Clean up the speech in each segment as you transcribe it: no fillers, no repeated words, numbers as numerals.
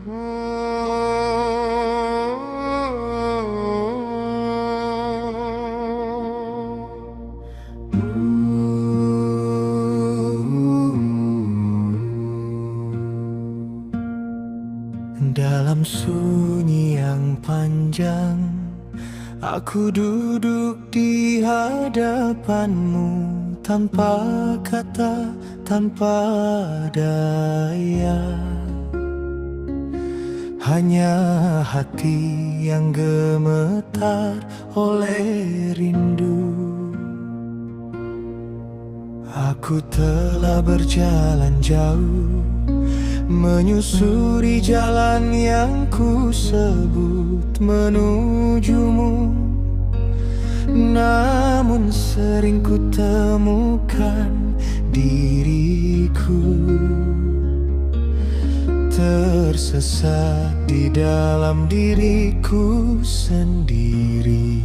Dalam sunyi yang panjang, aku duduk di hadapanmu, tanpa kata, tanpa daya. Hanya hati yang gemetar oleh rindu. Aku telah berjalan jauh, menyusuri jalan yang ku sebut menujumu. Namun sering ku temukan diriku tersesat di dalam diriku sendiri.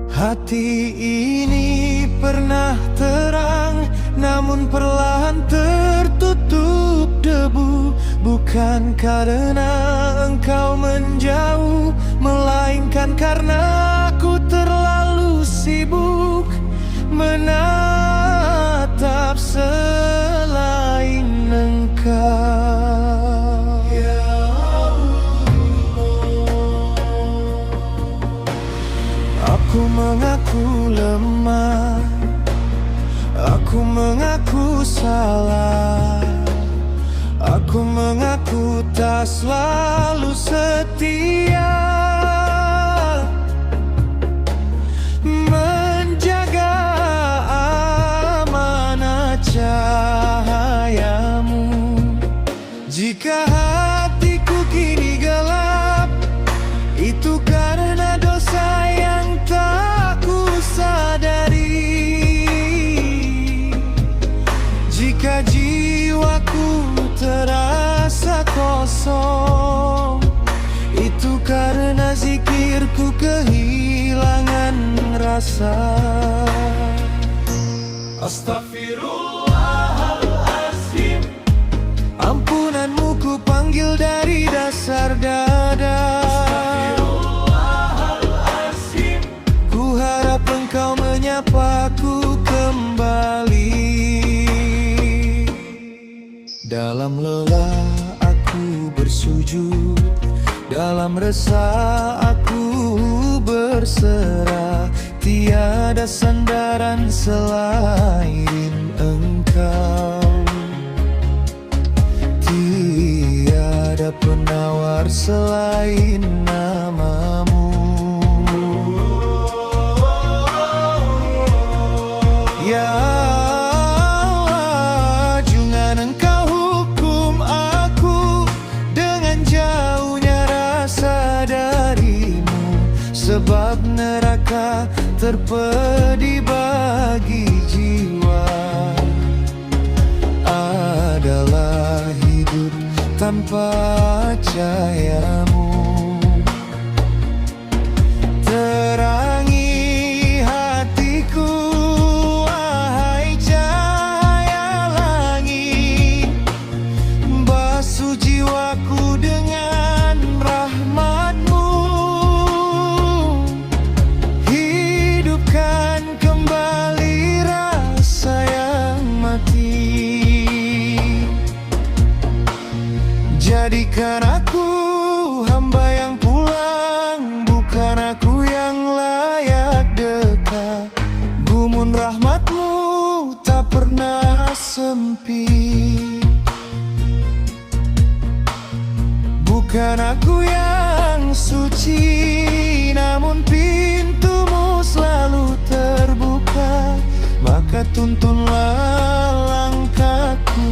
Hati ini pernah terang, namun perlahan tertutup debu. Bukan karena engkau menjauh, melainkan karena aku terlalu sibuk menatap selain engkau. Ya Allah, aku mengaku lemah, aku mengaku salah, aku mengaku tak selalu setia menjaga amanah cahayamu. Jika hatiku kini gelap, itu karena dosa yang tak ku sadari. Jika jiwaku terasa kosong, itu karena zikirku kehilangan rasa. Astaghfirullahaladzim, ampunanmu ku panggil dari dasar dada. Astaghfirullahaladzim, ku harap engkau menyapaku kembali. Dalam lelah aku bersujud, dalam resah aku berserah. Tiada sandaran selain engkau, tiada penawar selain namamu. Ya Allah, jangan engkau hukum aku dengan jauhnya rasa darimu. Sebab neraka terpedi bagi jiwa adalah hidup tanpa cahayamu. Terangi hatiku, wahai cahaya langit, basuh jiwaku dengan rahmat-Mu. Hidupkan kembali rasa yang mati. Jadikan aku hamba yang pulang, bukan aku yang layak dekat. Gumun rahmat-Mu tak pernah sempit. Bukan aku yang suci, namun pintu-Mu selalu terbuka. Maka tuntunlah langkahku,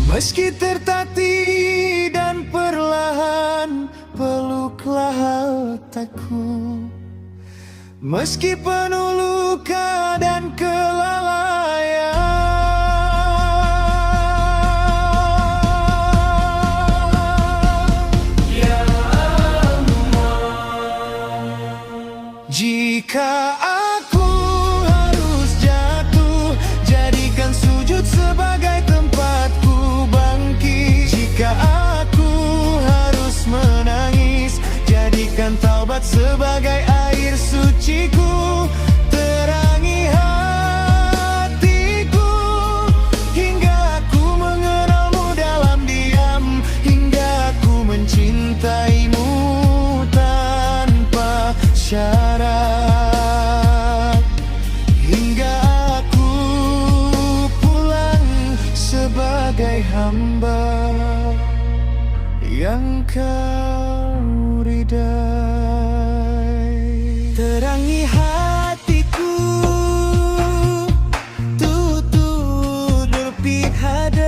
meski tertatih dan perlahan peluklah hatiku. Meski penuh luka dan kelalaian, jika aku harus jatuh, jadikan sujud sebagai tempatku hamba yang kau ridai. Terangi hatiku, tutur berpihak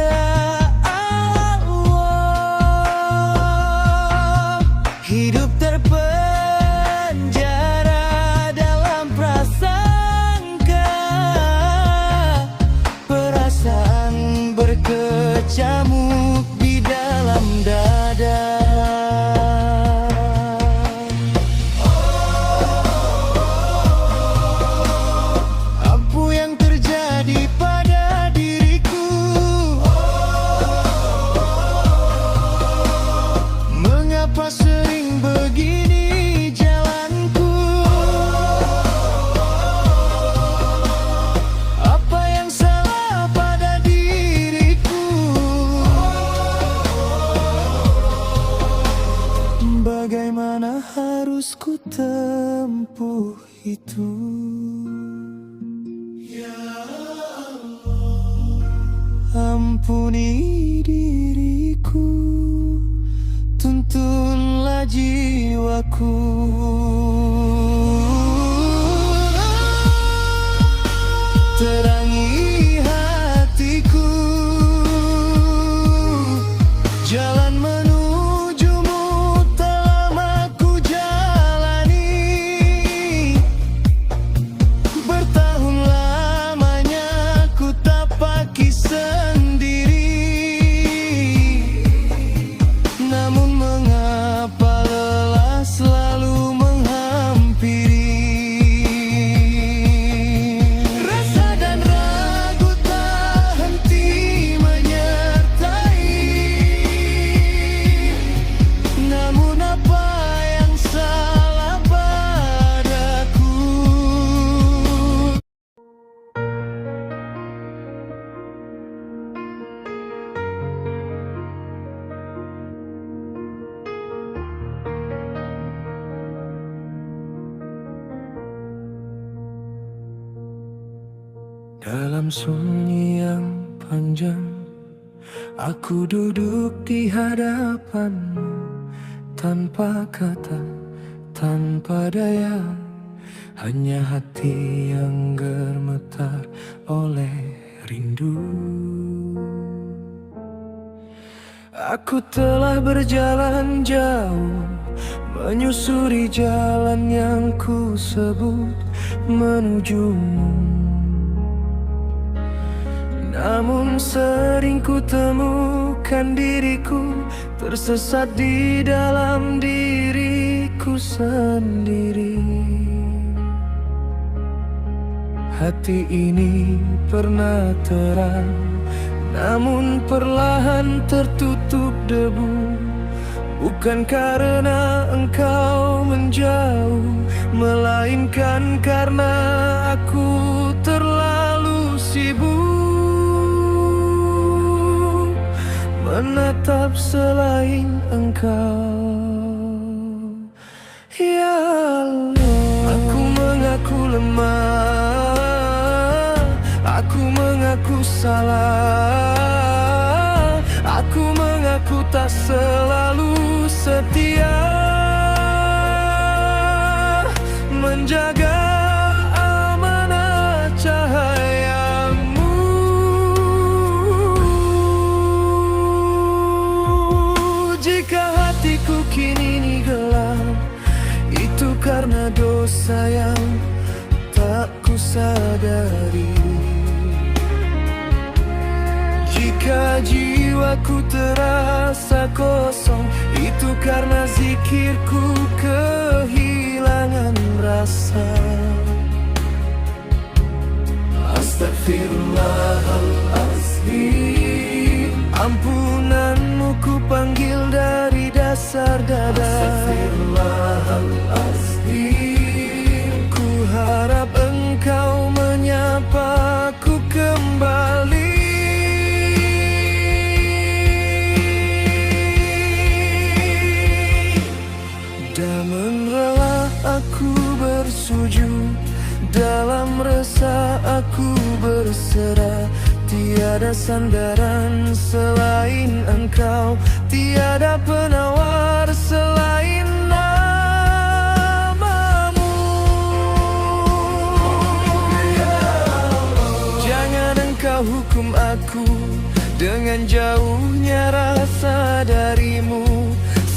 Allah. Hidup terpenjara dalam prasangka, perasaan berkecamuk di dalam dada. Apa yang terjadi pada diriku? Mengapa sering begini jalanku? Apa yang salah pada diriku? Bagaimana harus ku tempuh itu? Ya Allah, ampuni diriku, tuntunlah jiwaku. Terangi hatiku, jalan menujumu telah aku jalani. Bertahun lamanya ku tapaki sendiri. Namun mengapa lelah selalu menghampiri? Rasa dan ragu tak henti menyertai. Namun apa yang salah padaku? Dalam sunyi yang panjang, aku duduk di hadapanmu, tanpa kata, tanpa daya, hanya hati yang gemetar oleh rindu. Aku telah berjalan jauh, menyusuri jalan yang ku sebut menujumu. Namun sering ku temukan diriku tersesat di dalam diriku sendiri. Hati ini pernah terang, namun perlahan tertutup debu. Bukan karena engkau menjauh, melainkan karena aku terlalu sibuk menatap selain engkau. Ya Allah, aku mengaku lemah, aku mengaku salah, aku mengaku tak selalu setia menjaga amanah cahayamu. Jika hatiku kini ini gelap, itu karena dosa yang tak kusadari. Jika jiwaku terasa kosong, itu karena zikirku kehilangan rasa. Astagfirullahaladzim, ampunanmu ku panggil dari dasar dada. Astagfirullahaladzim, ku harap engkau menyapaku kembali. Dan rela aku bersujud, dalam resah aku berserah. Tiada sandaran selain Engkau, tiada penawar selain namamu. Jangan Engkau hukum aku dengan jauhnya rasa darimu,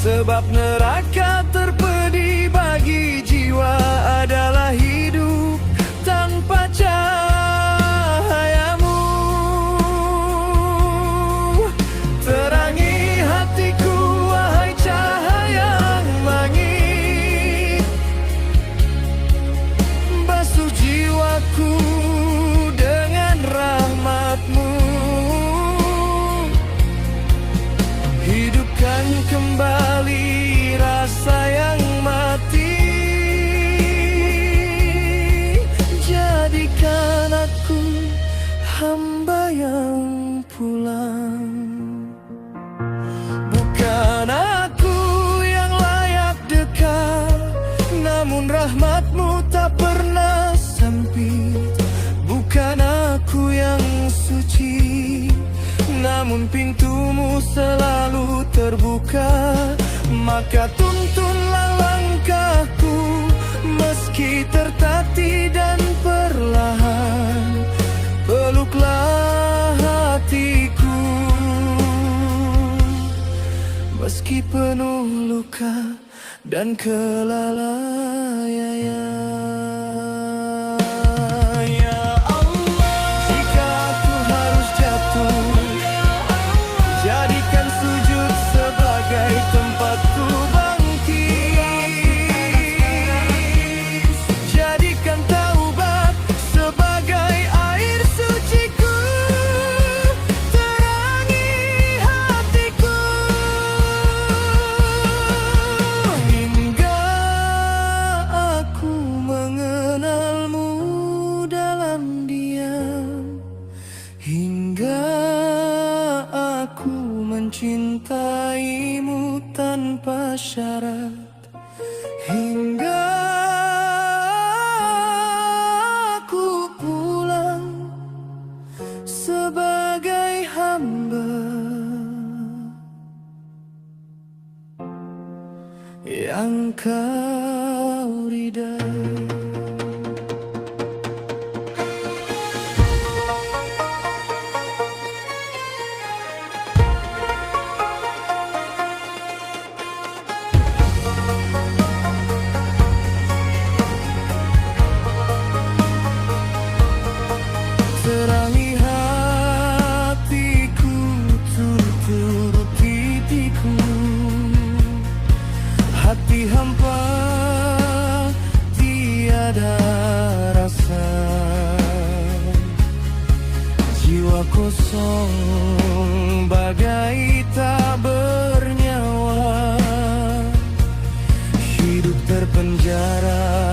sebab neraka terpedih bagi jiwa adalah hidup tanpa cahayamu. Terangi hatiku wahai cahaya langit, basuh jiwaku dengan rahmatmu. Hidupkan kembali rasa yang mati, jadikan aku hamba yang pulang. Bukan aku yang layak dekat, namun rahmatmu tak pernah sempit. Bukan aku yang suci, namun pintumu selalu terbuka. Maka tuntunlah langkahku, meski tertatih dan perlahan. Peluklah hatiku, meski penuh luka dan kelalaian. Hingga aku mencintaimu tanpa syarat, hingga aku pulang sebagai hamba yang kau ridai. Terangi hatiku, turuti tiku. Hati hampa tiada rasa, jiwa kosong bagai tak bernyawa. Hidup terpenjara